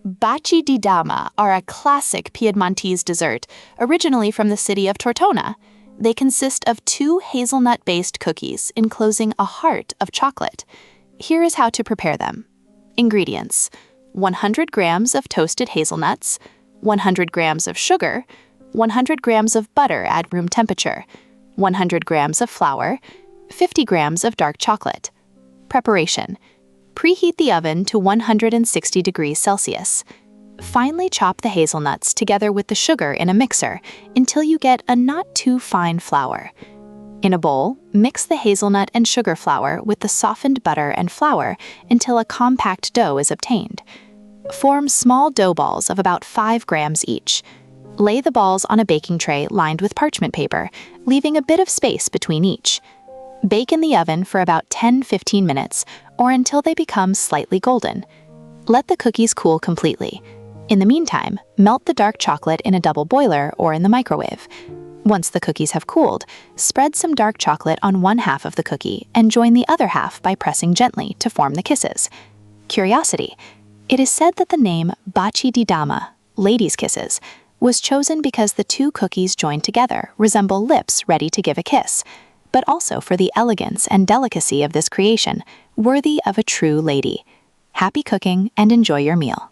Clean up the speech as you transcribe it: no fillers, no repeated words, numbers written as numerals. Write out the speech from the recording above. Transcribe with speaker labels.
Speaker 1: Baci di Dama are a classic Piedmontese dessert, originally from the city of Tortona. They consist of 2 hazelnut-based cookies enclosing a heart of chocolate. Here is how to prepare them. Ingredients: 100 grams of toasted hazelnuts, 100 grams of sugar, 100 grams of butter at room temperature, 100 grams of flour, 50 grams of dark chocolate. Preparation: preheat the oven to 160 degrees Celsius. Finely chop the hazelnuts together with the sugar in a mixer until you get a not too fine flour. In a bowl, mix the hazelnut and sugar flour with the softened butter and flour until a compact dough is obtained. Form small dough balls of about 5 grams each. Lay the balls on a baking tray lined with parchment paper, leaving a bit of space between each. Bake in the oven for about 10–15 minutes or until they become slightly golden. Let the cookies cool completely. In the meantime, melt the dark chocolate in a double boiler or in the microwave. Once the cookies have cooled, spread some dark chocolate on one half of the cookie and join the other half by pressing gently to form the kisses. Curiosity: it is said that the name Baci di Dama, ladies' kisses, was chosen because the 2 cookies joined together resemble lips ready to give a kiss, but also for the elegance and delicacy of this creation, worthy of a true lady. Happy cooking and enjoy your meal.